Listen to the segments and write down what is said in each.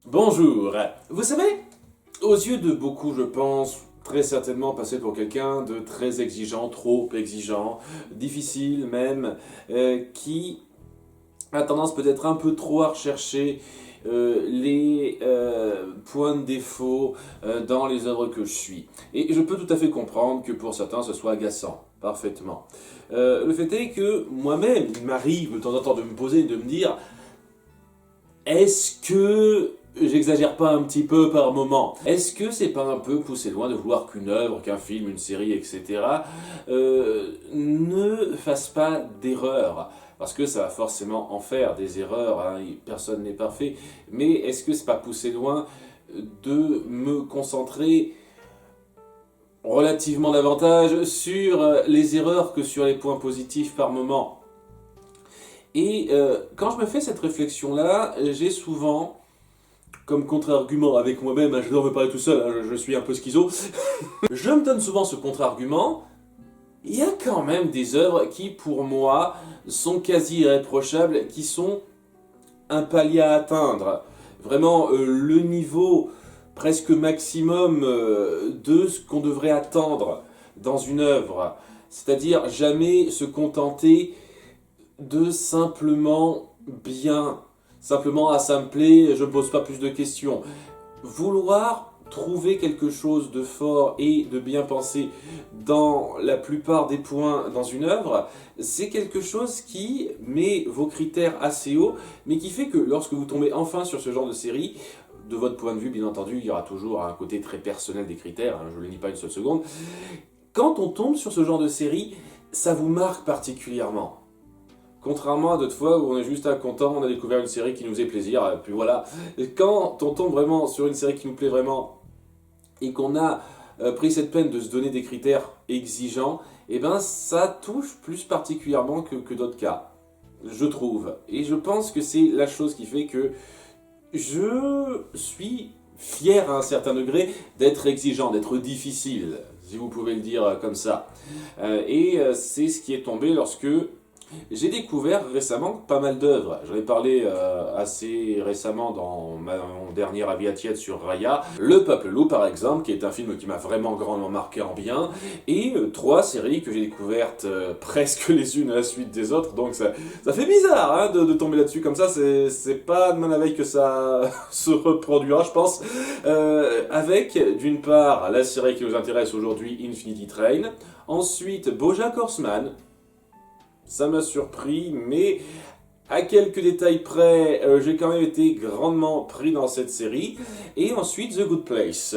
Bonjour. Vous savez, aux yeux de beaucoup, je pense, très certainement passer pour quelqu'un de très exigeant, trop exigeant, difficile même, qui a tendance peut-être un peu trop à rechercher les points de défaut dans les œuvres que je suis. Et je peux tout à fait comprendre que pour certains ce soit agaçant, parfaitement. Le fait est que moi-même, il m'arrive de temps en temps de me poser et de me dire, est-ce que j'exagère pas un petit peu par moment? Est-ce que c'est pas un peu poussé loin de vouloir qu'une œuvre, qu'un film, une série, etc. Ne fasse pas d'erreurs? Parce que ça va forcément en faire des erreurs, hein, personne n'est parfait. Mais est-ce que c'est pas poussé loin de me concentrer relativement davantage sur les erreurs que sur les points positifs par moment? Et quand je me fais cette réflexion-là, j'ai souvent, comme contre-argument avec moi-même, hein, je ne dois me parler tout seul, hein, je suis un peu schizo, je me donne souvent ce contre-argument, il y a quand même des œuvres qui, pour moi, sont quasi irréprochables, qui sont un palier à atteindre. Vraiment, le niveau presque maximum de ce qu'on devrait attendre dans une œuvre. C'est-à-dire jamais se contenter de simplement bien, simplement à ça me plaît, je ne pose pas plus de questions. Vouloir trouver quelque chose de fort et de bien pensé dans la plupart des points dans une œuvre, c'est quelque chose qui met vos critères assez haut, mais qui fait que lorsque vous tombez enfin sur ce genre de série, de votre point de vue, bien entendu, il y aura toujours un côté très personnel des critères, hein, je ne le nie pas une seule seconde. Quand on tombe sur ce genre de série, ça vous marque particulièrement. Contrairement à d'autres fois où on est juste content, on a découvert une série qui nous faisait plaisir, et puis voilà. Et quand on tombe vraiment sur une série qui nous plaît vraiment, et qu'on a pris cette peine de se donner des critères exigeants, et ben ça touche plus particulièrement que d'autres cas, je trouve. Et je pense que c'est la chose qui fait que je suis fier à un certain degré d'être exigeant, d'être difficile, si vous pouvez le dire comme ça. Et c'est ce qui est tombé lorsque j'ai découvert récemment pas mal d'œuvres. J'en ai parlé assez récemment dans mon dernier avis à tiède sur Raya. Le Peuple Loup, par exemple, qui est un film qui m'a vraiment grandement marqué en bien. Et trois séries que j'ai découvertes presque les unes à la suite des autres. Donc ça fait bizarre hein, de tomber là-dessus comme ça. C'est pas demain la veille que ça se reproduira, je pense. Avec, d'une part, la série qui nous intéresse aujourd'hui, Infinity Train. Ensuite, BoJack Horseman. Ça m'a surpris, mais à quelques détails près, j'ai quand même été grandement pris dans cette série. Et ensuite, The Good Place.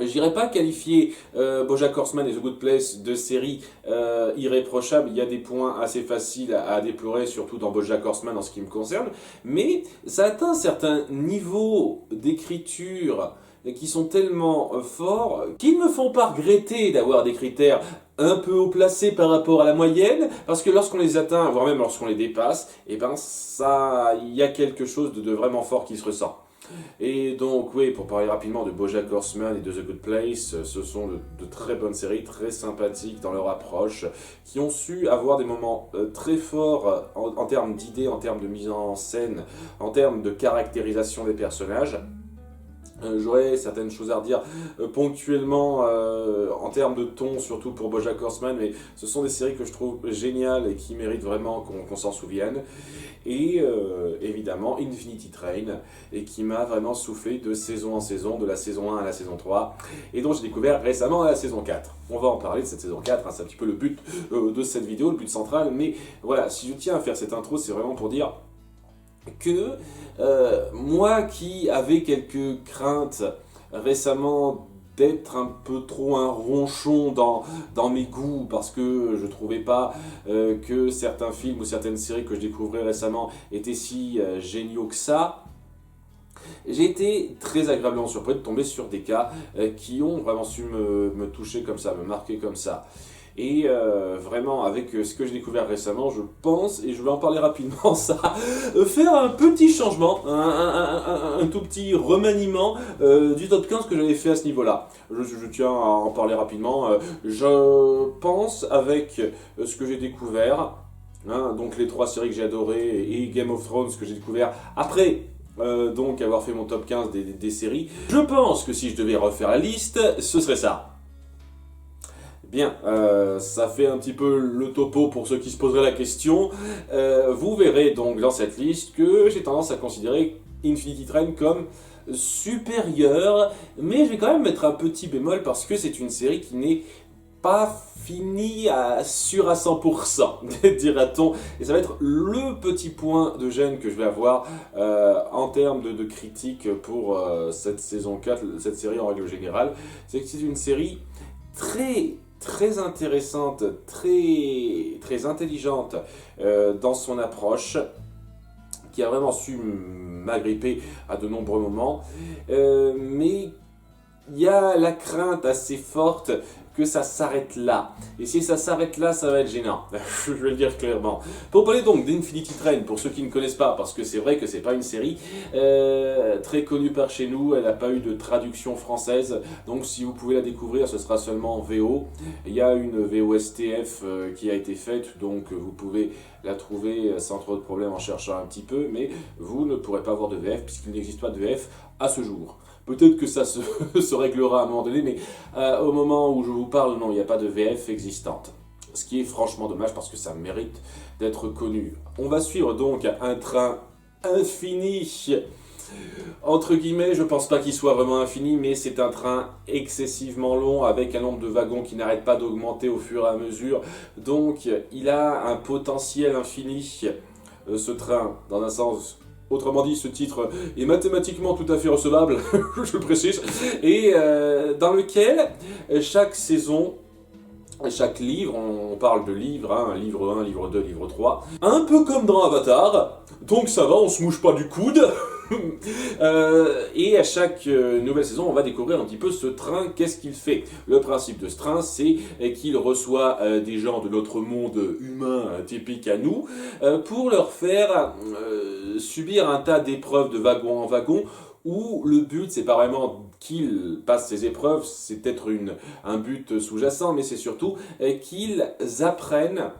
J'irais pas qualifier BoJack Horseman et The Good Place de séries irréprochables. Il y a des points assez faciles à déplorer, surtout dans BoJack Horseman en ce qui me concerne. Mais ça atteint certains niveaux d'écriture qui sont tellement forts qu'ils me font pas regretter d'avoir des critères un peu haut placés par rapport à la moyenne, parce que lorsqu'on les atteint, voire même lorsqu'on les dépasse, et ben ça, il y a quelque chose de vraiment fort qui se ressent. Et donc, oui, pour parler rapidement de BoJack Horseman et de The Good Place, ce sont de très bonnes séries, très sympathiques dans leur approche, qui ont su avoir des moments très forts en termes d'idées, en termes de mise en scène, en termes de caractérisation des personnages. J'aurais certaines choses à redire ponctuellement en termes de ton, surtout pour BoJack Horseman, mais ce sont des séries que je trouve géniales et qui méritent vraiment qu'on s'en souvienne. Et évidemment Infinity Train, et qui m'a vraiment soufflé de saison en saison, de la saison 1 à la saison 3, et dont j'ai découvert récemment la saison 4. On va en parler de cette saison 4, hein, c'est un petit peu le but de cette vidéo, le but central, mais voilà, si je tiens à faire cette intro, c'est vraiment pour dire que moi qui avais quelques craintes récemment d'être un peu trop un ronchon dans mes goûts, parce que je trouvais pas que certains films ou certaines séries que je découvrais récemment étaient si géniaux que ça, j'ai été très agréablement surpris de tomber sur des cas qui ont vraiment su me toucher comme ça, me marquer comme ça. Et vraiment, avec ce que j'ai découvert récemment, je pense, et je vais en parler rapidement, ça, faire un petit changement, un tout petit remaniement du top 15 que j'avais fait à ce niveau-là. Je tiens à en parler rapidement. Je pense, avec ce que j'ai découvert, hein, donc les trois séries que j'ai adorées et Game of Thrones que j'ai découvert après donc avoir fait mon top 15 des séries. Je pense que si je devais refaire la liste, ce serait ça. Bien, ça fait un petit peu le topo pour ceux qui se poseraient la question. Vous verrez donc dans cette liste que j'ai tendance à considérer Infinity Train comme supérieur, mais je vais quand même mettre un petit bémol parce que c'est une série qui n'est pas finie à 100%, dira-t-on. Et ça va être le petit point de gêne que je vais avoir en termes de critique pour cette saison 4, cette série en règle générale. C'est que c'est une série très intéressante, très intelligente dans son approche, qui a vraiment su m'agripper à de nombreux moments, mais il y a la crainte assez forte que ça s'arrête là. Et si ça s'arrête là, ça va être gênant. Je vais le dire clairement. Pour parler donc d'Infinity Train, pour ceux qui ne connaissent pas, parce que c'est vrai que c'est pas une série très connue par chez nous, elle n'a pas eu de traduction française, donc si vous pouvez la découvrir, ce sera seulement en VO. Il y a une VOSTF qui a été faite, donc vous pouvez la trouver sans trop de problème en cherchant un petit peu, mais vous ne pourrez pas voir de VF, puisqu'il n'existe pas de VF à ce jour. Peut-être que ça se réglera à un moment donné, mais au moment où je vous parle, non, il n'y a pas de VF existante. Ce qui est franchement dommage parce que ça mérite d'être connu. On va suivre donc un train infini. Entre guillemets, je pense pas qu'il soit vraiment infini, mais c'est un train excessivement long avec un nombre de wagons qui n'arrête pas d'augmenter au fur et à mesure. Donc, il a un potentiel infini, ce train, dans un sens. Autrement dit, ce titre est mathématiquement tout à fait recevable, je le précise, et dans lequel chaque saison, chaque livre, on parle de livres, hein, livre 1, livre 2, livre 3, un peu comme dans Avatar, donc ça va, on se mouche pas du coude. Et à chaque nouvelle saison, on va découvrir un petit peu ce train, qu'est-ce qu'il fait. Le principe de ce train, c'est qu'il reçoit des gens de notre monde humain typique à nous, pour leur faire subir un tas d'épreuves de wagon en wagon, où le but, c'est pas vraiment qu'ils passent ces épreuves, c'est peut-être un but sous-jacent, mais c'est surtout qu'ils apprennent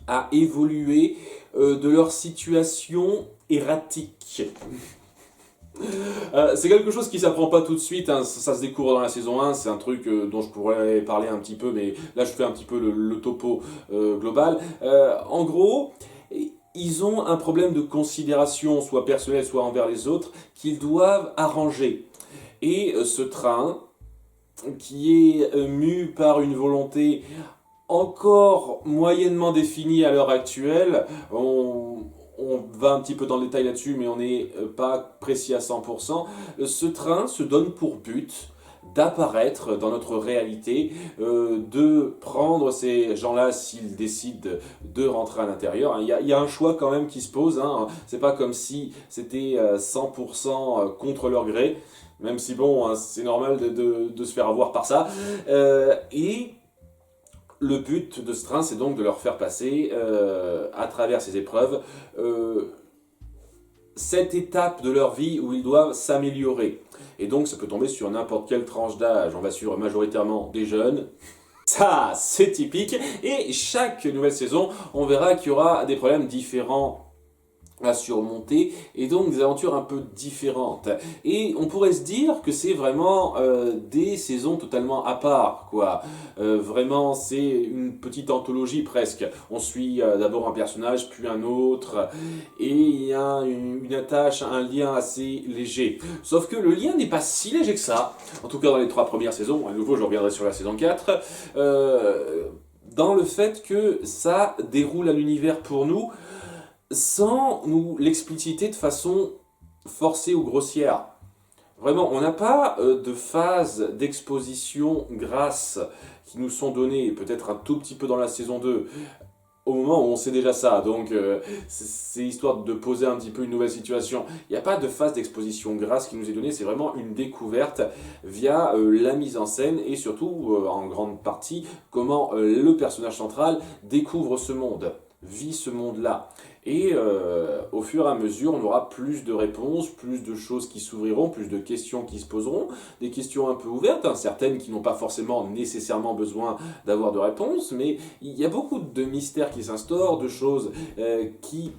à évoluer de leur situation erratique. C'est quelque chose qui s'apprend pas tout de suite, hein, ça se découvre dans la saison 1, c'est un truc dont je pourrais parler un petit peu, mais là je fais un petit peu le topo global. En gros, ils ont un problème de considération, soit personnel, soit envers les autres, qu'ils doivent arranger. Et ce train, qui est mu par une volonté encore moyennement définie à l'heure actuelle, on va un petit peu dans le détail là-dessus, mais on n'est pas précis à 100%. Ce train se donne pour but d'apparaître dans notre réalité, de prendre ces gens-là s'ils décident de rentrer à l'intérieur. Il y a un choix quand même qui se pose, hein. C'est pas comme si c'était 100% contre leur gré, même si bon, hein, c'est normal de se faire avoir par ça. Et le but de ce train, c'est donc de leur faire passer, à travers ces épreuves, cette étape de leur vie où ils doivent s'améliorer. Et donc, ça peut tomber sur n'importe quelle tranche d'âge. On va sur majoritairement des jeunes. Ça, c'est typique. Et chaque nouvelle saison, on verra qu'il y aura des problèmes différents à surmonter, et donc des aventures un peu différentes. Et on pourrait se dire que c'est vraiment des saisons totalement à part, quoi. Vraiment, c'est une petite anthologie presque. On suit d'abord un personnage, puis un autre, et il y a une attache, un lien assez léger. Sauf que le lien n'est pas si léger que ça, en tout cas dans les 3 premières saisons. À nouveau, je reviendrai sur la saison 4, dans le fait que ça déroule à l'univers pour nous, sans nous l'expliciter de façon forcée ou grossière. Vraiment, on n'a pas de phase d'exposition grasse qui nous sont données, peut-être un tout petit peu dans la saison 2, au moment où on sait déjà ça. Donc, c'est histoire de poser un petit peu une nouvelle situation. Il n'y a pas de phase d'exposition grasse qui nous est donnée, c'est vraiment une découverte via la mise en scène et surtout, en grande partie, comment le personnage central découvre ce monde, vit ce monde-là. Et au fur et à mesure, on aura plus de réponses, plus de choses qui s'ouvriront, plus de questions qui se poseront, des questions un peu ouvertes, hein, certaines qui n'ont pas forcément nécessairement besoin d'avoir de réponses, mais il y a beaucoup de mystères qui s'instaurent, de choses qui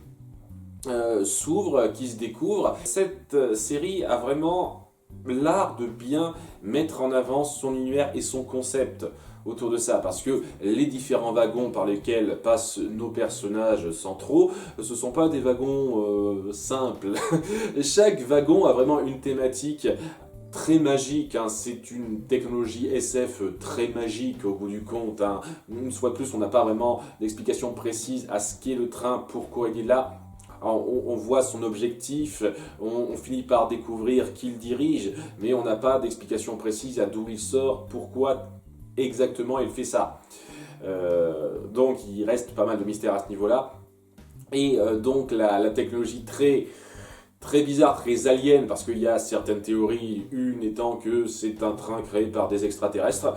s'ouvre, qui se découvre. Cette série a vraiment l'art de bien mettre en avant son univers et son concept autour de ça, parce que les différents wagons par lesquels passent nos personnages centraux, ce ne sont pas des wagons simples. Chaque wagon a vraiment une thématique très magique, hein. C'est une technologie SF très magique au bout du compte, hein. Une fois de plus, on n'a pas vraiment d'explication précise à ce qu'est le train, pourquoi il est là. On voit son objectif, on finit par découvrir qui le dirige, mais on n'a pas d'explication précise à d'où il sort, pourquoi exactement il fait ça. Donc il reste pas mal de mystères à ce niveau-là. Et donc la technologie très bizarre, très alien, parce qu'il y a certaines théories, une étant que c'est un train créé par des extraterrestres.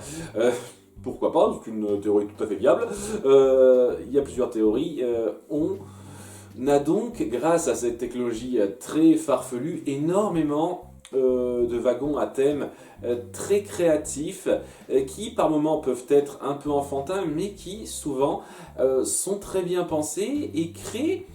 Pourquoi pas, c'est une théorie tout à fait viable. Il y a plusieurs théories. On a donc, grâce à cette technologie très farfelue, énormément de wagons à thème très créatifs qui par moments peuvent être un peu enfantins, mais qui souvent sont très bien pensés et créent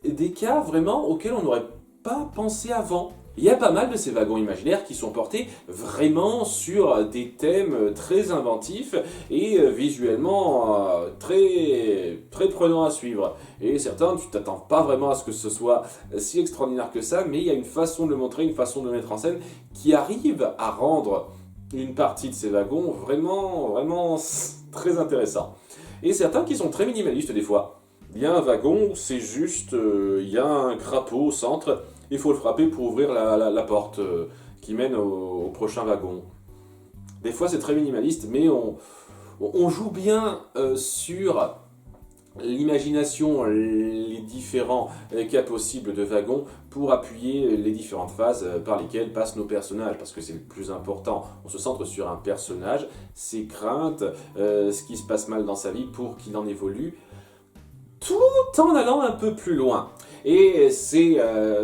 des cas vraiment auxquels on n'aurait pas pensé avant. Il y a pas mal de ces wagons imaginaires qui sont portés vraiment sur des thèmes très inventifs et visuellement très prenants à suivre. Et certains, tu t'attends pas vraiment à ce que ce soit si extraordinaire que ça, mais il y a une façon de le montrer, une façon de le mettre en scène qui arrive à rendre une partie de ces wagons vraiment très intéressant. Et certains qui sont très minimalistes des fois. Il y a un wagon, c'est juste, il y a un crapaud au centre, il faut le frapper pour ouvrir la porte qui mène au prochain wagon. Des fois c'est très minimaliste, mais on joue bien sur l'imagination, les différents cas possibles de wagons pour appuyer les différentes phases par lesquelles passent nos personnages, parce que c'est le plus important. On se centre sur un personnage, ses craintes, ce qui se passe mal dans sa vie pour qu'il en évolue, tout en allant un peu plus loin. Et c'est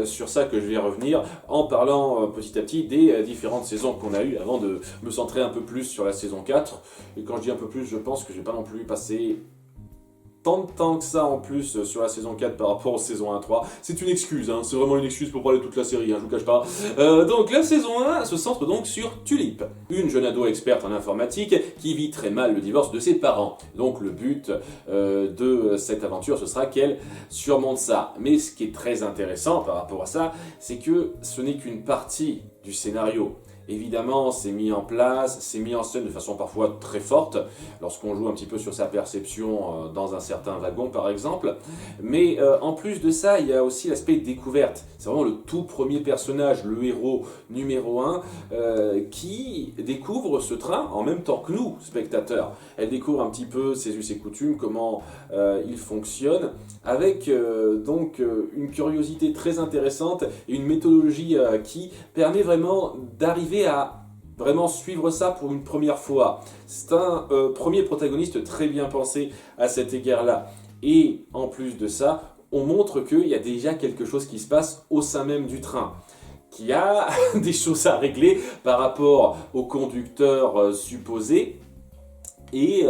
sur ça que je vais revenir en parlant petit à petit des différentes saisons qu'on a eues avant de me centrer un peu plus sur la saison 4. Et quand je dis un peu plus, je pense que je n'ai pas non plus passé tant de temps que ça en plus sur la saison 4 par rapport aux saisons 1-3. C'est une excuse, hein, c'est vraiment une excuse pour parler de toute la série, hein, je vous cache pas. Donc la saison 1 se centre donc sur Tulip, une jeune ado experte en informatique qui vit très mal le divorce de ses parents. Donc le but de cette aventure, ce sera qu'elle surmonte ça. Mais ce qui est très intéressant par rapport à ça, c'est que ce n'est qu'une partie du scénario. Évidemment, c'est mis en place, c'est mis en scène de façon parfois très forte, lorsqu'on joue un petit peu sur sa perception dans un certain wagon par exemple. Mais en plus de ça, il y a aussi l'aspect découverte. C'est vraiment le tout premier personnage, le héros numéro 1, qui découvre ce train en même temps que nous, spectateurs. Elle découvre un petit peu ses us et coutumes, comment il fonctionne, avec donc une curiosité très intéressante et une méthodologie qui permet vraiment d'arriver à vraiment suivre ça pour une première fois. C'est un premier protagoniste très bien pensé à cet égard-là. Et en plus de ça, on montre qu'il y a déjà quelque chose qui se passe au sein même du train, qu'il y a des choses à régler par rapport au conducteur supposé et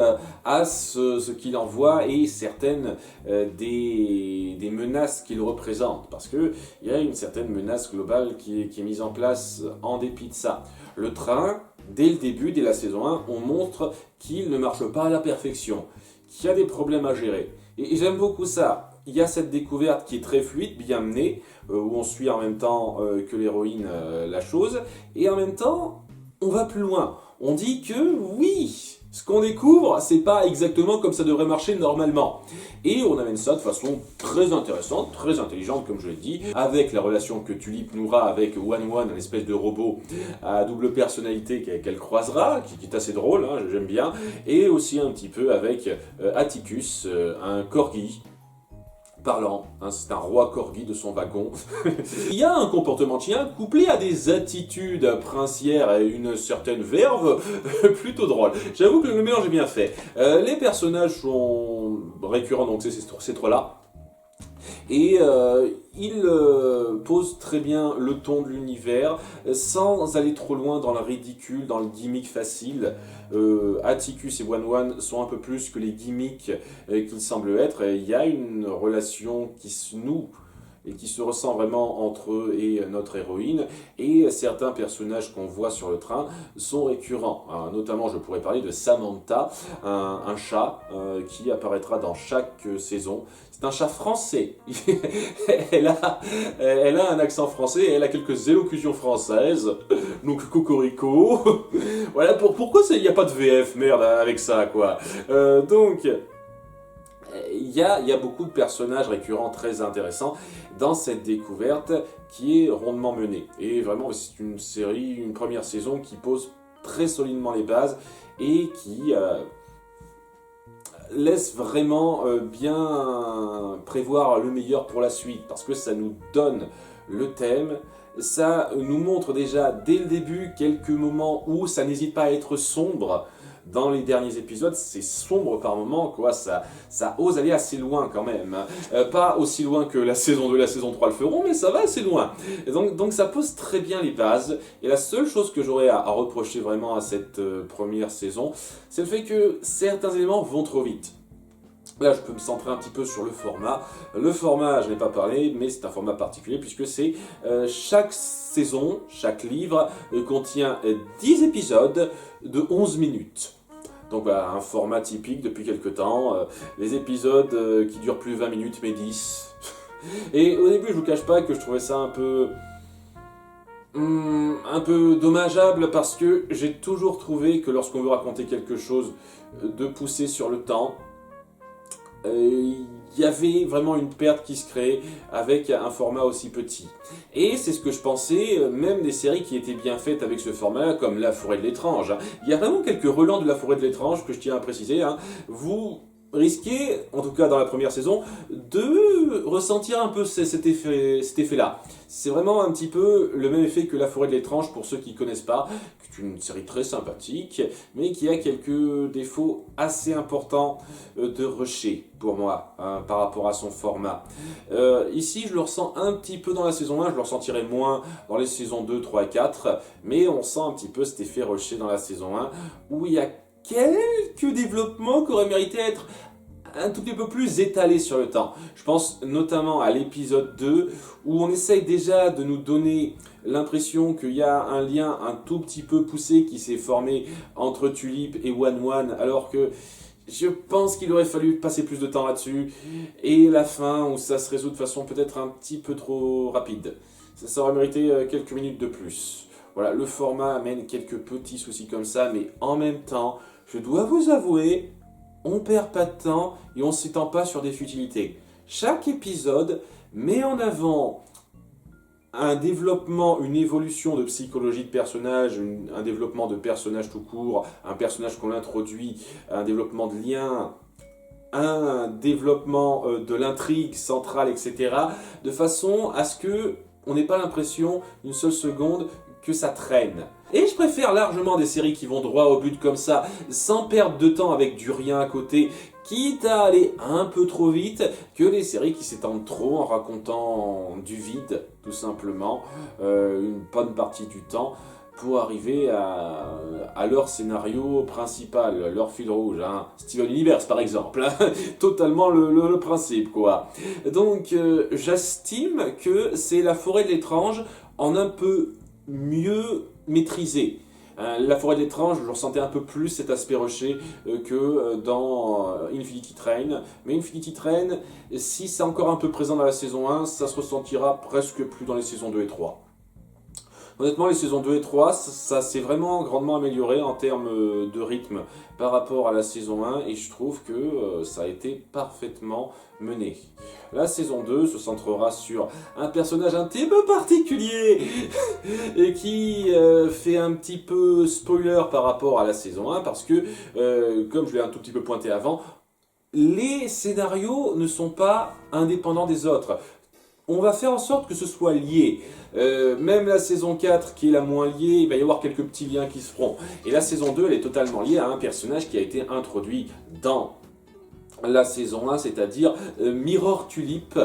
à ce qu'il envoie et certaines des menaces qu'il représente, parce qu'il y a une certaine menace globale qui est mise en place en dépit de ça. Le train, dès le début, dès la saison 1, on montre qu'il ne marche pas à la perfection, qu'il y a des problèmes à gérer. Et j'aime beaucoup ça. Il y a cette découverte qui est très fluide, bien menée, où on suit en même temps que l'héroïne la chose, et en même temps, on va plus loin. On dit que oui, ce qu'on découvre, c'est pas exactement comme ça devrait marcher normalement. Et on amène ça de façon très intéressante, très intelligente, comme je l'ai dit, avec la relation que Tulip nourra avec One One, une espèce de robot à double personnalité qu'elle croisera, qui est assez drôle, hein, j'aime bien, et aussi un petit peu avec Atticus, un corgi parlant, hein, c'est un roi corgi de son wagon. Il y a un comportement de chien couplé à des attitudes princières et une certaine verve plutôt drôle. J'avoue que le mélange est bien fait. Les personnages sont récurrents, donc c'est ces trois-là. Et il pose très bien le ton de l'univers sans aller trop loin dans le ridicule, dans le gimmick facile. Atticus et One One sont un peu plus que les gimmicks qu'ils semblent être. Il y a une relation qui se noue et qui se ressent vraiment entre eux et notre héroïne. Et certains personnages qu'on voit sur le train sont récurrents. Notamment, je pourrais parler de Samantha, un chat qui apparaîtra dans chaque saison. C'est un chat français. elle a un accent français et elle a quelques élocutions françaises. Donc, cocorico. Voilà, pourquoi il n'y a pas de VF, merde, avec ça, quoi. Donc... Il y a beaucoup de personnages récurrents très intéressants dans cette découverte qui est rondement menée. Et vraiment, c'est une série, une première saison qui pose très solidement les bases et qui laisse vraiment bien prévoir le meilleur pour la suite. Parce que ça nous donne le thème, ça nous montre déjà dès le début quelques moments où ça n'hésite pas à être sombre. Dans les derniers épisodes, c'est sombre par moments, quoi. Ça ose aller assez loin quand même. Pas aussi loin que la saison 2 et la saison 3 le feront, mais ça va assez loin. Et donc ça pose très bien les bases. Et la seule chose que j'aurais à reprocher vraiment à cette première saison, c'est le fait que certains éléments vont trop vite. Là, je peux me centrer un petit peu sur le format. Le format, je n'ai pas parlé, mais c'est un format particulier puisque c'est chaque saison, chaque livre contient 10 épisodes de 11 minutes. Donc voilà, un format typique depuis quelques temps. Les épisodes qui durent plus de 20 minutes, mais 10. Et au début, je vous cache pas que je trouvais ça un peu dommageable parce que j'ai toujours trouvé que lorsqu'on veut raconter quelque chose, de pousser sur le temps, il y avait vraiment une perte qui se créait avec un format aussi petit. Et c'est ce que je pensais, même des séries qui étaient bien faites avec ce format, comme La Forêt de l'étrange. Il y a vraiment quelques relents de La Forêt de l'étrange que je tiens à préciser. Vous risquez, en tout cas dans la première saison, de ressentir un peu cet effet-là. C'est vraiment un petit peu le même effet que La Forêt de l'étrange pour ceux qui ne connaissent pas, qui est une série très sympathique, mais qui a quelques défauts assez importants de rusher pour moi, par rapport à son format. Ici, je le ressens un petit peu dans la saison 1, je le ressentirai moins dans les saisons 2, 3 et 4, mais on sent un petit peu cet effet rusher dans la saison 1, où il y a quelques développements qui auraient mérité d'être un tout petit peu plus étalés sur le temps. Je pense notamment à l'épisode 2, où on essaye déjà de nous donner l'impression qu'il y a un lien un tout petit peu poussé qui s'est formé entre Tulip et One One, alors que je pense qu'il aurait fallu passer plus de temps là-dessus. Et la fin, où ça se résout de façon peut-être un petit peu trop rapide. Ça aurait mérité quelques minutes de plus. Voilà, le format amène quelques petits soucis comme ça, mais en même temps, je dois vous avouer, on perd pas de temps et on ne s'étend pas sur des futilités. Chaque épisode met en avant un développement, une évolution de psychologie de personnage, un développement de personnage tout court, un personnage qu'on introduit, un développement de lien, un développement de l'intrigue centrale, etc. De façon à ce que on n'ait pas l'impression une seule seconde que ça traîne. Et je préfère largement des séries qui vont droit au but comme ça, sans perdre de temps avec du rien à côté, quitte à aller un peu trop vite, que les séries qui s'étendent trop en racontant du vide, tout simplement, une bonne partie du temps, pour arriver à leur scénario principal, leur fil rouge. Steven Universe par exemple, totalement le principe, quoi. Donc j'estime que c'est La Forêt de l'étrange en un peu mieux maîtrisé. La Forêt de l'étrange, je ressentais un peu plus cet aspect rushé que dans Infinity Train. Mais Infinity Train, si c'est encore un peu présent dans la saison 1, ça se ressentira presque plus dans les saisons 2 et 3. Honnêtement, les saisons 2 et 3, ça s'est vraiment grandement amélioré en termes de rythme par rapport à la saison 1 et je trouve que ça a été parfaitement mené. La saison 2 se centrera sur un personnage un petit peu particulier et qui fait un petit peu spoiler par rapport à la saison 1 parce que, comme je l'ai un tout petit peu pointé avant, les scénarios ne sont pas indépendants des autres. On va faire en sorte que ce soit lié. Même la saison 4, qui est la moins liée, il va y avoir quelques petits liens qui se feront. Et la saison 2, elle est totalement liée à un personnage qui a été introduit dans la saison 1, c'est-à-dire Mirror Tulip,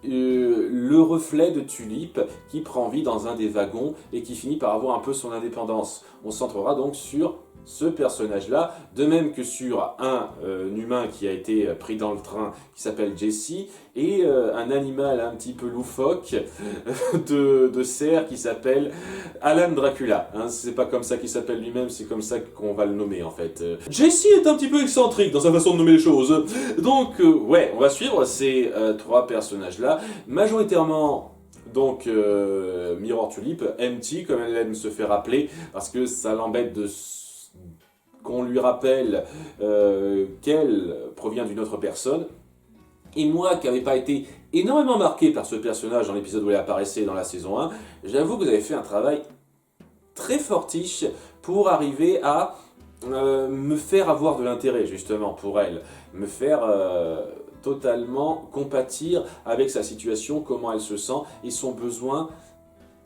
le reflet de Tulip qui prend vie dans un des wagons et qui finit par avoir un peu son indépendance. On se centrera donc sur ce personnage-là, de même que sur un humain qui a été pris dans le train qui s'appelle Jesse, et un animal un petit peu loufoque de cerf qui s'appelle Alan Dracula. Hein, c'est pas comme ça qu'il s'appelle lui-même, c'est comme ça qu'on va le nommer en fait. Jesse est un petit peu excentrique dans sa façon de nommer les choses. Donc ouais, on va suivre ces trois personnages-là, majoritairement. Donc, Mirror Tulip, MT, comme elle aime se fait rappeler, parce que ça l'embête qu'on lui rappelle qu'elle provient d'une autre personne. Et moi, qui n'avais pas été énormément marqué par ce personnage dans l'épisode où elle apparaissait dans la saison 1, j'avoue que vous avez fait un travail très fortiche pour arriver à me faire avoir de l'intérêt, justement, pour elle. Me faire totalement compatir avec sa situation, comment elle se sent et son besoin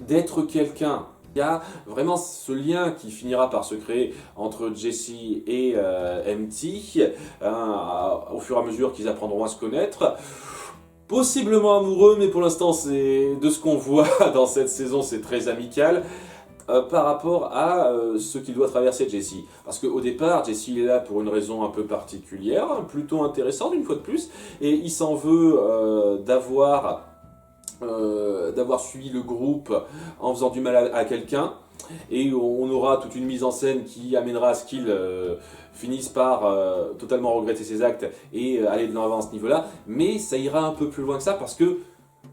d'être quelqu'un. Il y a vraiment ce lien qui finira par se créer entre Jesse et MT, au fur et à mesure qu'ils apprendront à se connaître. Possiblement amoureux, mais pour l'instant, c'est de ce qu'on voit dans cette saison, c'est très amical. Par rapport à ce qu'il doit traverser Jesse. Parce qu'au départ, Jesse il est là pour une raison un peu particulière, plutôt intéressante une fois de plus, et il s'en veut d'avoir suivi le groupe en faisant du mal à quelqu'un, et on aura toute une mise en scène qui amènera à ce qu'il finisse par totalement regretter ses actes et aller de l'avant à ce niveau-là, mais ça ira un peu plus loin que ça, parce que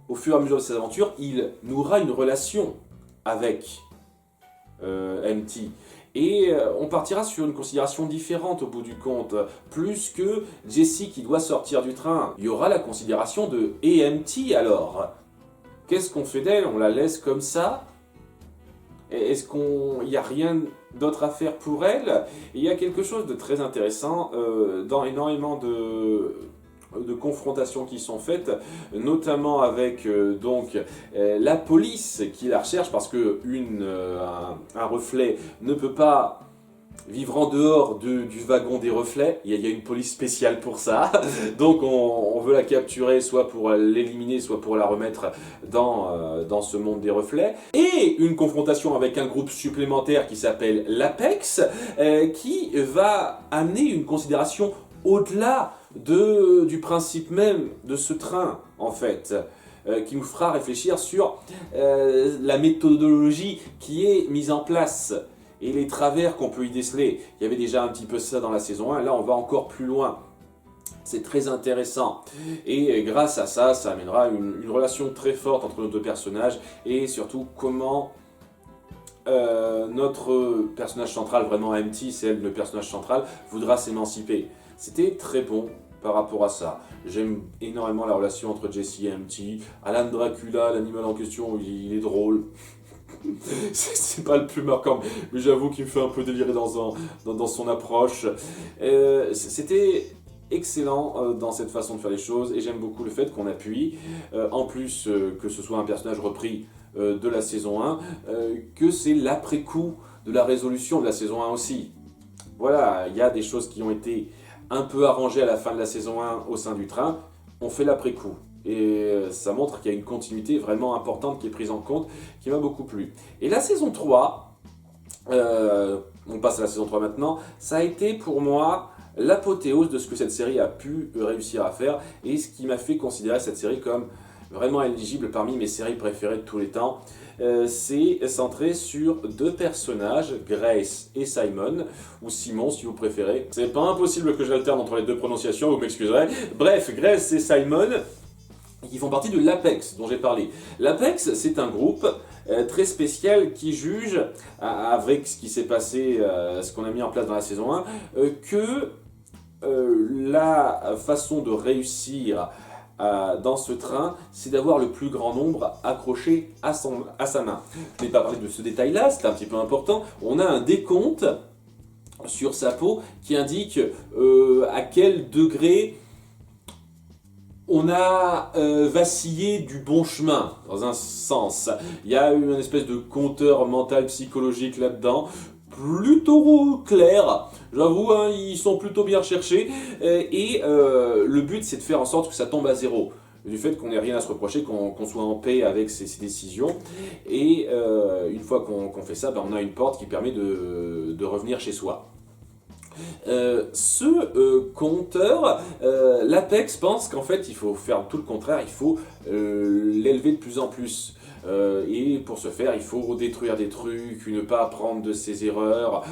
au fur et à mesure de ses aventures, il nouera une relation avec MT. Et on partira sur une considération différente au bout du compte. Plus que Jesse qui doit sortir du train, il y aura la considération de « Et MT alors ?» Qu'est-ce qu'on fait d'elle? On la laisse comme ça? Est-ce qu'il n'y a rien d'autre à faire pour elle? Il y a quelque chose de très intéressant dans énormément de confrontations qui sont faites, notamment avec la police qui la recherche, parce que un reflet ne peut pas vivre en dehors du wagon des reflets. Il y a une police spéciale pour ça, donc on veut la capturer soit pour l'éliminer, soit pour la remettre dans ce monde des reflets. Et une confrontation avec un groupe supplémentaire qui s'appelle l'Apex, qui va amener une considération au-delà du principe même de ce train, en fait, qui nous fera réfléchir sur la méthodologie qui est mise en place et les travers qu'on peut y déceler. Il y avait déjà un petit peu ça dans la saison 1, là on va encore plus loin. C'est très intéressant. Et grâce à ça, ça amènera une relation très forte entre nos deux personnages, et surtout comment notre personnage central, vraiment MT, c'est elle le personnage central, voudra s'émanciper. C'était très bon par rapport à ça. J'aime énormément la relation entre Jesse et MT. Alan Dracula, l'animal en question, il est drôle. C'est pas le plus marquant, mais j'avoue qu'il me fait un peu délirer dans son approche. C'était excellent dans cette façon de faire les choses, et j'aime beaucoup le fait qu'on appuie, en plus que ce soit un personnage repris de la saison 1, que c'est l'après-coup de la résolution de la saison 1 aussi. Voilà, il y a des choses qui ont été un peu arrangées à la fin de la saison 1 au sein du train, on fait l'après-coup. Et ça montre qu'il y a une continuité vraiment importante qui est prise en compte, qui m'a beaucoup plu. Et la saison 3, on passe à la saison 3 maintenant, ça a été pour moi l'apothéose de ce que cette série a pu réussir à faire, et ce qui m'a fait considérer cette série comme vraiment éligible parmi mes séries préférées de tous les temps. C'est centré sur deux personnages, Grace et Simon, ou Simon si vous préférez. C'est pas impossible que j'alterne entre les deux prononciations, vous m'excuserez. Bref, Grace et Simon, qui font partie de l'Apex dont j'ai parlé. L'Apex, c'est un groupe très spécial qui juge, avec ce qui s'est passé, ce qu'on a mis en place dans la saison 1, que la façon de réussir dans ce train, c'est d'avoir le plus grand nombre accroché à sa main. Je n'ai pas parlé de ce détail-là, c'est un petit peu important. On a un décompte sur sa peau qui indique à quel degré on a vacillé du bon chemin, dans un sens. Il y a eu une espèce de compteur mental psychologique là-dedans, plutôt clair, j'avoue, hein, ils sont plutôt bien recherchés, et le but c'est de faire en sorte que ça tombe à zéro, du fait qu'on n'ait rien à se reprocher, qu'on soit en paix avec ses décisions, et une fois qu'on fait ça, ben, on a une porte qui permet de revenir chez soi. Ce compteur, l'Apex pense qu'en fait il faut faire tout le contraire, il faut l'élever de plus en plus. Et pour ce faire, il faut détruire des trucs, ne pas apprendre de ses erreurs,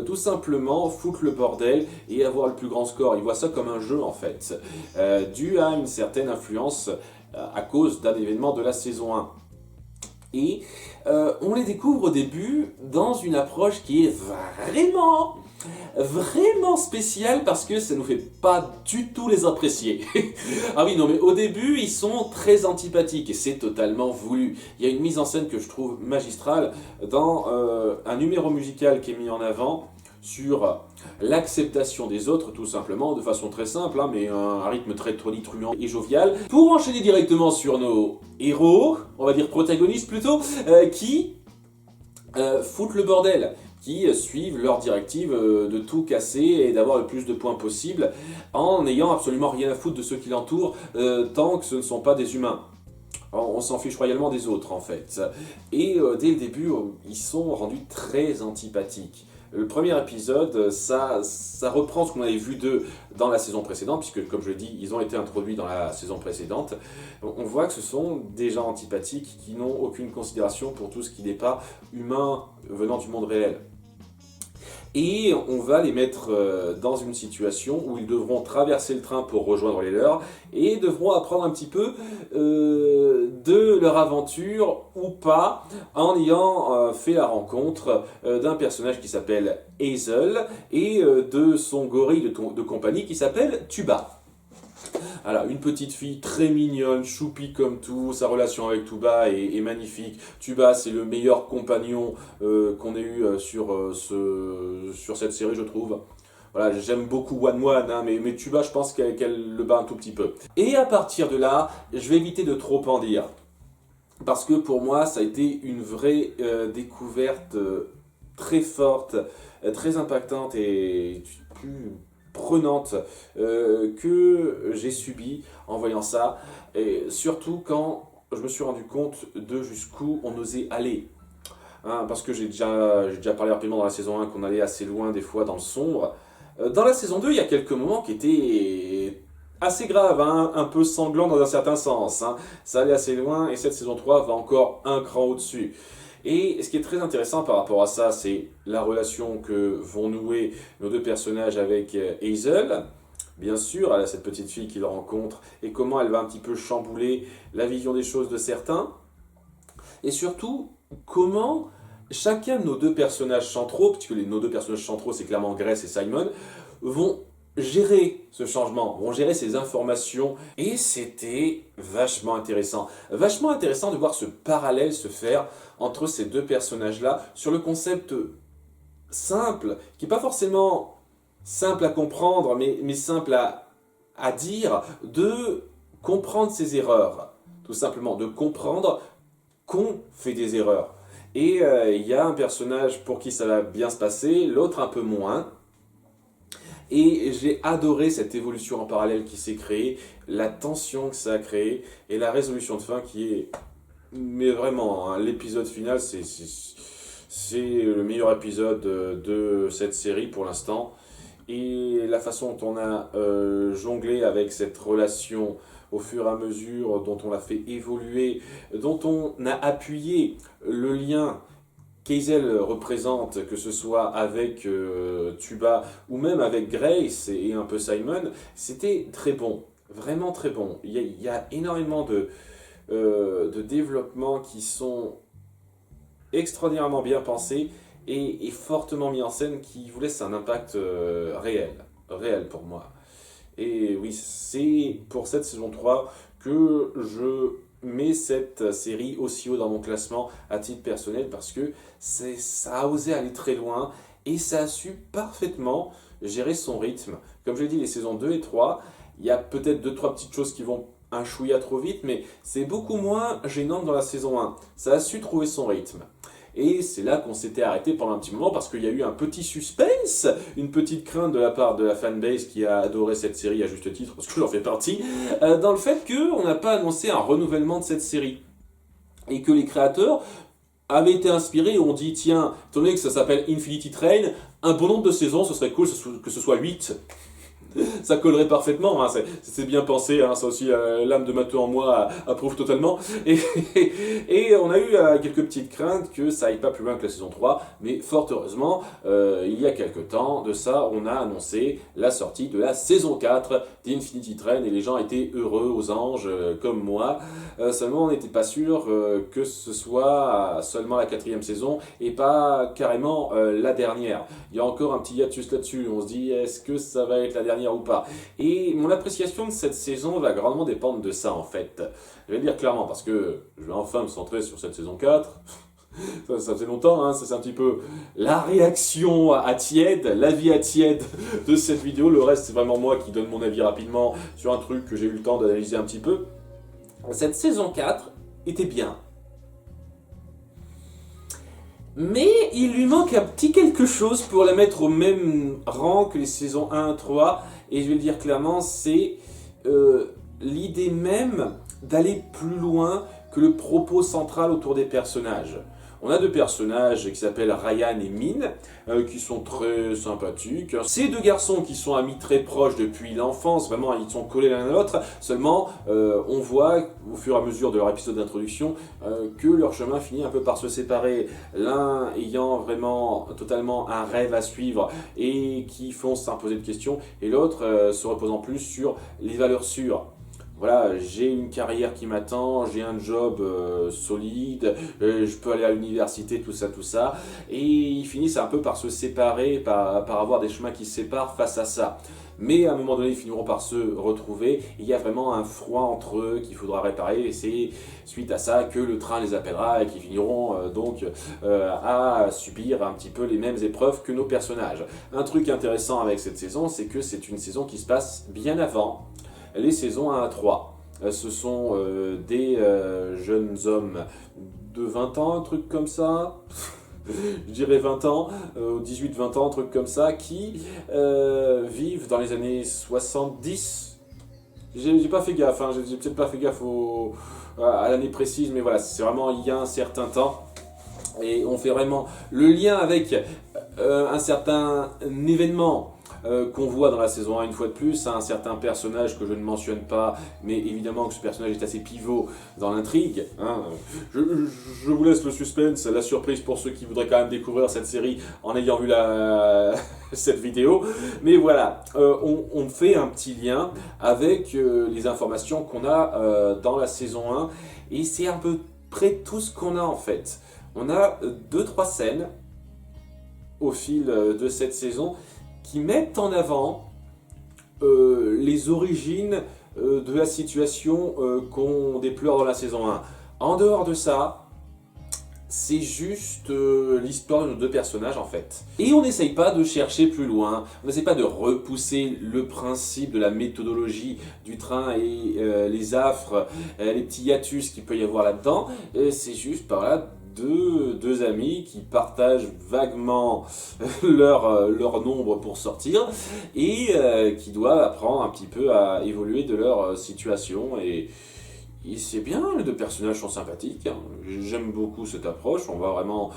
tout simplement foutre le bordel et avoir le plus grand score. Il voit ça comme un jeu en fait, dû à une certaine influence à cause d'un événement de la saison 1. Et on les découvre au début dans une approche qui est vraiment spéciale parce que ça nous fait pas du tout les apprécier. Ah oui, non, mais au début, ils sont très antipathiques et c'est totalement voulu. Il y a une mise en scène que je trouve magistrale dans un numéro musical qui est mis en avant sur l'acceptation des autres, tout simplement, de façon très simple, hein, mais un rythme très tonitruant et jovial. Pour enchaîner directement sur nos héros, on va dire protagonistes plutôt, qui foutent le bordel, qui suivent leur directive de tout casser et d'avoir le plus de points possible en n'ayant absolument rien à foutre de ceux qui l'entourent tant que ce ne sont pas des humains. On s'en fiche royalement des autres en fait. Et dès le début, ils sont rendus très antipathiques. Le premier épisode, ça reprend ce qu'on avait vu d'eux dans la saison précédente, puisque comme je l'ai dit, ils ont été introduits dans la saison précédente. On voit que ce sont des gens antipathiques qui n'ont aucune considération pour tout ce qui n'est pas humain venant du monde réel. Et on va les mettre dans une situation où ils devront traverser le train pour rejoindre les leurs et devront apprendre un petit peu de leur aventure ou pas en ayant fait la rencontre d'un personnage qui s'appelle Hazel et de son gorille de compagnie qui s'appelle Tuba. Voilà, une petite fille très mignonne, choupie comme tout, sa relation avec Tuba est magnifique. Tuba, c'est le meilleur compagnon qu'on ait eu sur cette série, je trouve. Voilà, j'aime beaucoup One One, hein, mais Tuba, je pense qu'elle le bat un tout petit peu. Et à partir de là, je vais éviter de trop en dire. Parce que pour moi, ça a été une vraie découverte très forte, très impactante et plus prenante que j'ai subie en voyant ça, et surtout quand je me suis rendu compte de jusqu'où on osait aller. Hein, parce que j'ai déjà parlé rapidement dans la saison 1 qu'on allait assez loin des fois dans le sombre. Dans la saison 2, il y a quelques moments qui étaient assez graves, hein, un peu sanglants dans un certain sens. Hein. Ça allait assez loin et cette saison 3 va encore un cran au-dessus. Et ce qui est très intéressant par rapport à ça, c'est la relation que vont nouer nos deux personnages avec Hazel. Bien sûr, elle a cette petite fille qu'il rencontre et comment elle va un petit peu chambouler la vision des choses de certains. Et surtout, comment chacun de nos deux personnages centraux, puisque nos deux personnages centraux, c'est clairement Grace et Simon, vont gérer ce changement, vont gérer ces informations. Et c'était vachement intéressant. Vachement intéressant de voir ce parallèle se faire entre ces deux personnages-là sur le concept simple, qui n'est pas forcément simple à comprendre, mais simple à dire, de comprendre ses erreurs. Tout simplement, de comprendre qu'on fait des erreurs. Et il y a un personnage pour qui ça va bien se passer, l'autre un peu moins. Et j'ai adoré cette évolution en parallèle qui s'est créée, la tension que ça a créée, et la résolution de fin qui est... Mais vraiment, hein, l'épisode final, c'est le meilleur épisode de cette série pour l'instant. Et la façon dont on a jonglé avec cette relation au fur et à mesure, dont on l'a fait évoluer, dont on a appuyé le lien qu'Hazel représente, que ce soit avec Tuba ou même avec Grace et un peu Simon, c'était très bon, vraiment très bon. Il y a énormément de développements qui sont extraordinairement bien pensés et fortement mis en scène, qui vous laissent un impact réel pour moi. Et oui, c'est pour cette saison 3 que je mets cette série aussi haut dans mon classement à titre personnel, parce que ça a osé aller très loin et ça a su parfaitement gérer son rythme. Comme je l'ai dit, les saisons 2 et 3, il y a peut-être 2-3 petites choses qui vont un chouïa trop vite, mais c'est beaucoup moins gênant que dans la saison 1. Ça a su trouver son rythme. Et c'est là qu'on s'était arrêté pendant un petit moment parce qu'il y a eu un petit suspense, une petite crainte de la part de la fanbase qui a adoré cette série à juste titre, parce que j'en fais partie, dans le fait qu'on n'a pas annoncé un renouvellement de cette série. Et que les créateurs avait été inspiré, on dit tiens, étant donné que ça s'appelle Infinity Train, un bon nombre de saisons, ce serait cool que ce soit 8. Ça collerait parfaitement, hein, c'est bien pensé, hein, ça aussi, l'âme de Matteo en moi approuve totalement. Et on a eu quelques petites craintes que ça aille pas plus loin que la saison 3, mais fort heureusement, il y a quelques temps de ça, on a annoncé la sortie de la saison 4 d'Infinity Train, et les gens étaient heureux aux anges, comme moi. Seulement, on n'était pas sûr que ce soit seulement la 4e saison, et pas carrément la dernière. Il y a encore un petit hiatus là-dessus, on se dit, est-ce que ça va être la dernière ou pas. Et mon appréciation de cette saison va grandement dépendre de ça en fait. Je vais le dire clairement parce que je vais enfin me centrer sur cette saison 4. Ça fait longtemps, hein, c'est un petit peu la réaction à tiède, l'avis à tiède de cette vidéo. Le reste c'est vraiment moi qui donne mon avis rapidement sur un truc que j'ai eu le temps d'analyser un petit peu. Cette saison 4 était bien. Mais il lui manque un petit quelque chose pour la mettre au même rang que les saisons 1 et 3. Et je vais le dire clairement, c'est l'idée même d'aller plus loin que le propos central autour des personnages. On a deux personnages qui s'appellent Ryan et Min, qui sont très sympathiques. Ces deux garçons qui sont amis très proches depuis l'enfance, vraiment ils sont collés l'un à l'autre, seulement on voit au fur et à mesure de leur épisode d'introduction que leur chemin finit un peu par se séparer. L'un ayant vraiment totalement un rêve à suivre et qui fonce sans poser de questions, et l'autre se reposant plus sur les valeurs sûres. Voilà, j'ai une carrière qui m'attend, j'ai un job solide, je peux aller à l'université, tout ça. Et ils finissent un peu par se séparer, par avoir des chemins qui se séparent face à ça. Mais à un moment donné, ils finiront par se retrouver. Il y a vraiment un froid entre eux qu'il faudra réparer. Et c'est suite à ça que le train les appellera et qu'ils finiront à subir un petit peu les mêmes épreuves que nos personnages. Un truc intéressant avec cette saison, c'est que c'est une saison qui se passe bien avant les saisons 1 à 3. Ce sont des jeunes hommes de 20 ans, un truc comme ça. Je dirais 20 ans, 18-20 ans, un truc comme ça, qui vivent dans les années 70. J'ai pas fait gaffe, hein, j'ai peut-être pas fait gaffe à l'année précise, mais voilà, c'est vraiment il y a un certain temps. Et on fait vraiment le lien avec un certain événement qu'on voit dans la saison 1 une fois de plus, un certain personnage que je ne mentionne pas, mais évidemment que ce personnage est assez pivot dans l'intrigue. Hein. Je vous laisse le suspense, la surprise pour ceux qui voudraient quand même découvrir cette série en ayant vu cette vidéo. Mais voilà, on fait un petit lien avec les informations qu'on a dans la saison 1, et c'est à peu près tout ce qu'on a en fait. On a 2-3 scènes au fil de cette saison qui mettent en avant les origines de la situation qu'on déplore dans la saison 1. En dehors de ça, c'est juste l'histoire de nos deux personnages en fait. Et on n'essaye pas de chercher plus loin, on n'essaye pas de repousser le principe de la méthodologie du train et les affres, les petits hiatus qu'il peut y avoir là-dedans. C'est juste par là deux amis qui partagent vaguement leur nombre pour sortir et qui doivent apprendre un petit peu à évoluer de leur situation. Et c'est bien, les deux personnages sont sympathiques, hein. J'aime beaucoup cette approche, on voit vraiment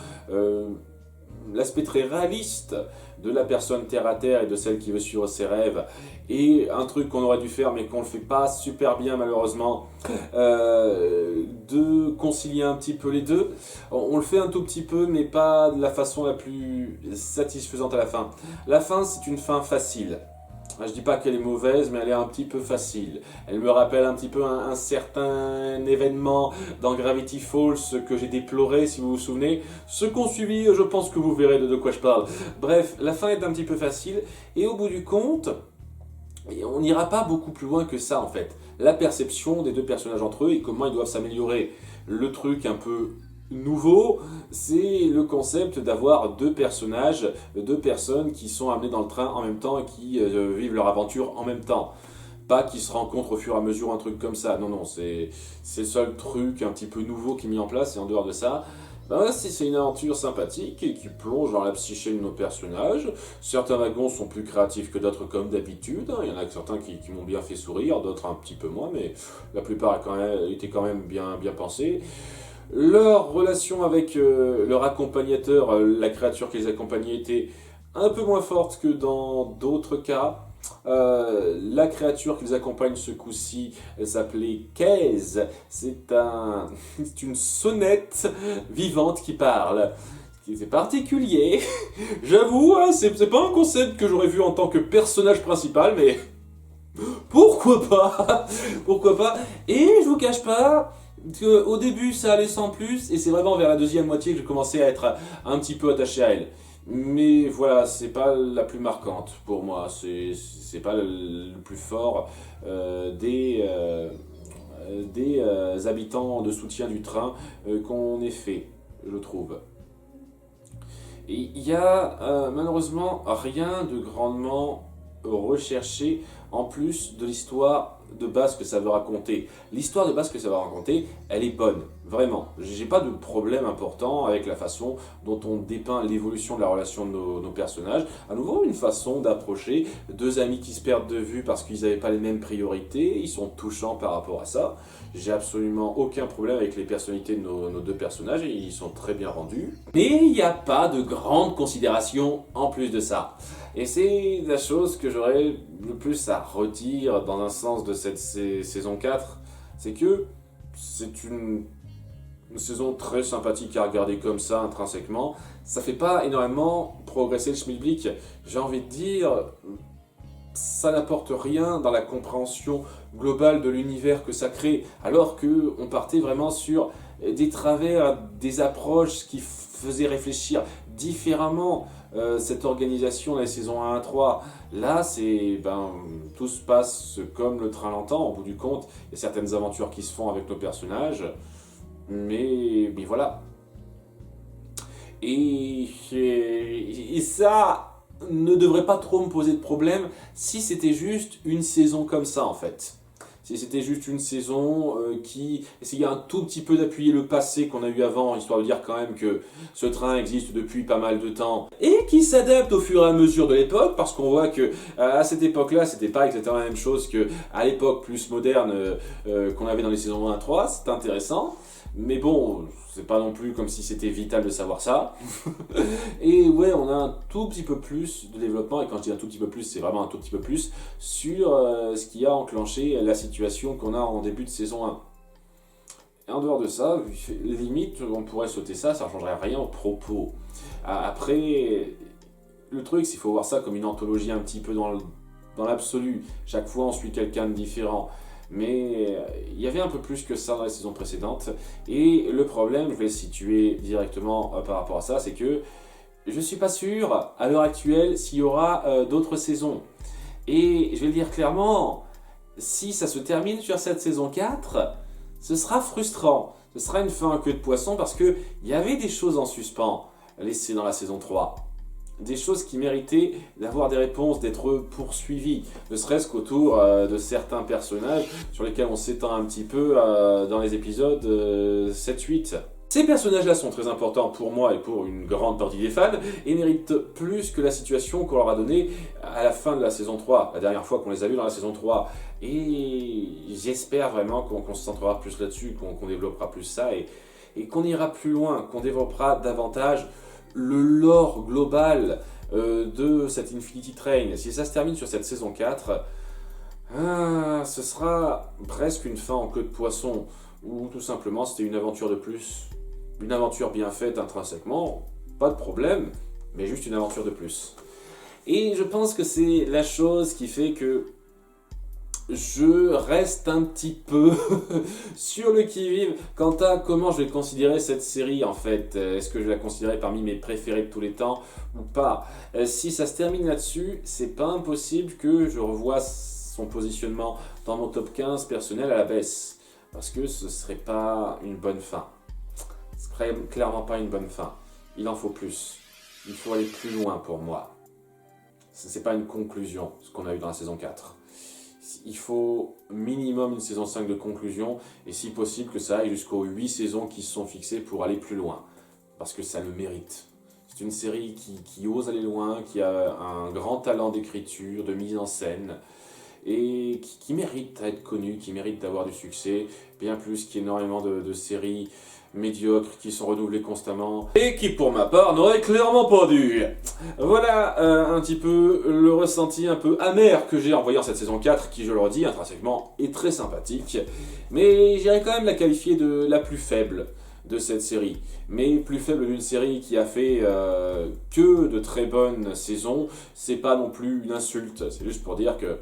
l'aspect très réaliste de la personne terre à terre et de celle qui veut suivre ses rêves, et un truc qu'on aurait dû faire mais qu'on ne le fait pas super bien malheureusement, de concilier un petit peu les deux. On le fait un tout petit peu mais pas de la façon la plus satisfaisante à la fin. La fin, c'est une fin facile. Je dis pas qu'elle est mauvaise, mais elle est un petit peu facile. Elle me rappelle un petit peu un certain événement dans Gravity Falls que j'ai déploré, si vous vous souvenez. Ceux qui ont suivi, je pense que vous verrez de quoi je parle. Bref, la fin est un petit peu facile, et au bout du compte, on n'ira pas beaucoup plus loin que ça en fait. La perception des deux personnages entre eux et comment ils doivent s'améliorer. Le truc un peu nouveau, c'est le concept d'avoir deux personnages, deux personnes qui sont amenées dans le train en même temps et qui vivent leur aventure en même temps. Pas qu'ils se rencontrent au fur et à mesure, un truc comme ça. Non, c'est le seul truc un petit peu nouveau qui est mis en place, et en dehors de ça, c'est une aventure sympathique et qui plonge dans la psyché de nos personnages. Certains wagons sont plus créatifs que d'autres comme d'habitude. Il y en a certains qui m'ont bien fait sourire, d'autres un petit peu moins, mais la plupart étaient quand même bien pensés. Leur relation avec leur accompagnateur, la créature qui les accompagnait, était un peu moins forte que dans d'autres cas. La créature qui les accompagne ce coup-ci, elle s'appelait Kez. C'est une sonnette vivante qui parle. C'est particulier. J'avoue, hein, c'est pas un concept que j'aurais vu en tant que personnage principal, mais pourquoi pas? Pourquoi pas? Et je vous cache pas que au début ça allait sans plus, et c'est vraiment vers la deuxième moitié que j'ai commencé à être un petit peu attaché à elle. Mais voilà, c'est pas la plus marquante pour moi, c'est pas le plus fort des habitants de soutien du train qu'on ait fait, je trouve. Et il y a malheureusement rien de grandement recherché en plus de l'histoire de base que ça veut raconter. L'histoire de base que ça va raconter, elle est bonne, vraiment. J'ai pas de problème important avec la façon dont on dépeint l'évolution de la relation de nos personnages. À nouveau, une façon d'approcher deux amis qui se perdent de vue parce qu'ils n'avaient pas les mêmes priorités, ils sont touchants par rapport à ça. J'ai absolument aucun problème avec les personnalités de nos deux personnages et ils sont très bien rendus. Mais il n'y a pas de grande considération en plus de ça. Et c'est la chose que j'aurais le plus à redire dans un sens de cette saison 4, c'est que c'est une saison très sympathique à regarder comme ça intrinsèquement. Ça fait pas énormément progresser le schmilblick. J'ai envie de dire, ça n'apporte rien dans la compréhension globale de l'univers que ça crée, alors que on partait vraiment sur des travers, des approches qui faisaient réfléchir différemment cette organisation dans les saisons 1 à 3. Là, tout se passe comme le train l'entend, au bout du compte. Il y a certaines aventures qui se font avec nos personnages, mais voilà. Et ça ne devrait pas trop me poser de problème si c'était juste une saison comme ça, en fait. Si c'était juste une saison qui essayait un tout petit peu d'appuyer le passé qu'on a eu avant, histoire de dire quand même que ce train existe depuis pas mal de temps, et qui s'adapte au fur et à mesure de l'époque, parce qu'on voit que à cette époque-là, c'était pas exactement la même chose que à l'époque plus moderne qu'on avait dans les saisons 1 à 3, c'est intéressant. Mais bon, c'est pas non plus comme si c'était vital de savoir ça. Et ouais, on a un tout petit peu plus de développement, et quand je dis un tout petit peu plus, c'est vraiment un tout petit peu plus, sur ce qui a enclenché la situation qu'on a en début de saison 1. Et en dehors de ça, limite, on pourrait sauter ça, ça ne changerait rien au propos. Après, le truc, c'est qu'il faut voir ça comme une anthologie un petit peu dans l'absolu. Chaque fois, on suit quelqu'un de différent. Mais il y avait un peu plus que ça dans les saisons précédentes. Et le problème, je vais le situer directement par rapport à ça, c'est que je ne suis pas sûr, à l'heure actuelle, s'il y aura d'autres saisons. Et je vais le dire clairement, si ça se termine sur cette saison 4, ce sera frustrant. Ce sera une fin à queue de poisson parce qu'il y avait des choses en suspens laissées dans la saison 3. Des choses qui méritaient d'avoir des réponses, d'être poursuivies, ne serait-ce qu'autour de certains personnages sur lesquels on s'étend un petit peu dans les épisodes 7-8. Ces personnages-là sont très importants pour moi et pour une grande partie des fans et méritent plus que la situation qu'on leur a donnée à la fin de la saison 3, la dernière fois qu'on les a vus dans la saison 3. Et j'espère vraiment qu'on se centrera plus là-dessus, qu'on développera plus ça et qu'on ira plus loin, qu'on développera davantage le lore global de cette Infinity Train. Si ça se termine sur cette saison 4, ce sera presque une fin en queue de poisson, ou tout simplement c'était une aventure de plus. Une aventure bien faite intrinsèquement, pas de problème, mais juste une aventure de plus. Et je pense que c'est la chose qui fait que je reste un petit peu sur le qui-vive quant à comment je vais considérer cette série en fait. Est-ce que je vais la considérer parmi mes préférés de tous les temps ou pas? Si ça se termine là-dessus, c'est pas impossible que je revoie son positionnement dans mon top 15 personnel à la baisse. Parce que ce serait pas une bonne fin. Ce serait clairement pas une bonne fin. Il en faut plus. Il faut aller plus loin pour moi. C'est pas une conclusion, ce qu'on a eu dans la saison 4. Il faut minimum une saison 5 de conclusion, et si possible que ça aille jusqu'aux 8 saisons qui se sont fixées pour aller plus loin. Parce que ça le mérite. C'est une série qui ose aller loin, qui a un grand talent d'écriture, de mise en scène, et qui mérite d'être connue, qui mérite d'avoir du succès, bien plus qu'énormément de séries médiocres qui sont renouvelés constamment et qui pour ma part n'auraient clairement pas dû. Voilà un petit peu le ressenti un peu amer que j'ai en voyant cette saison 4 qui, je le redis, intrinsèquement est très sympathique, mais j'irais quand même la qualifier de la plus faible de cette série, mais plus faible d'une série qui a fait que de très bonnes saisons. C'est pas non plus une insulte, c'est juste pour dire que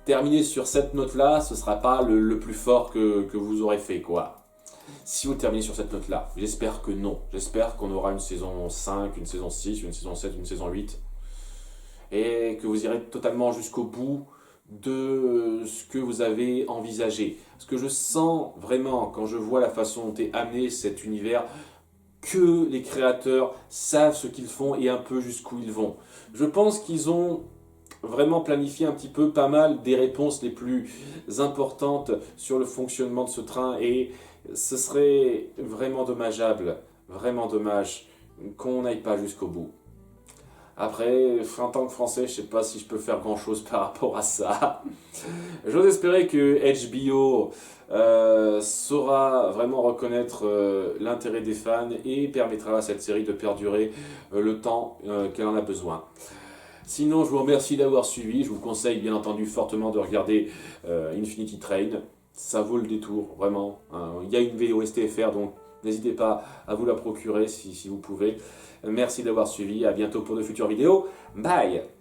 terminer sur cette note-là, ce sera pas le plus fort que vous aurez fait, quoi. Si vous terminez sur cette note-là, j'espère que non. J'espère qu'on aura une saison 5, une saison 6, une saison 7, une saison 8. Et que vous irez totalement jusqu'au bout de ce que vous avez envisagé. Parce que je sens vraiment, quand je vois la façon dont est amené cet univers, que les créateurs savent ce qu'ils font et un peu jusqu'où ils vont. Je pense qu'ils ont vraiment planifié un petit peu pas mal des réponses les plus importantes sur le fonctionnement de ce train et ce serait vraiment dommageable, vraiment dommage qu'on n'aille pas jusqu'au bout. Après, en tant que Français, je sais pas si je peux faire grand chose par rapport à ça. J'ose espérer que HBO saura vraiment reconnaître l'intérêt des fans et permettra à cette série de perdurer le temps qu'elle en a besoin. Sinon, je vous remercie d'avoir suivi. Je vous conseille bien entendu fortement de regarder Infinity Train. Ça vaut le détour, vraiment. Il y a une vidéo STFR, donc n'hésitez pas à vous la procurer si vous pouvez. Merci d'avoir suivi. À bientôt pour de futures vidéos. Bye!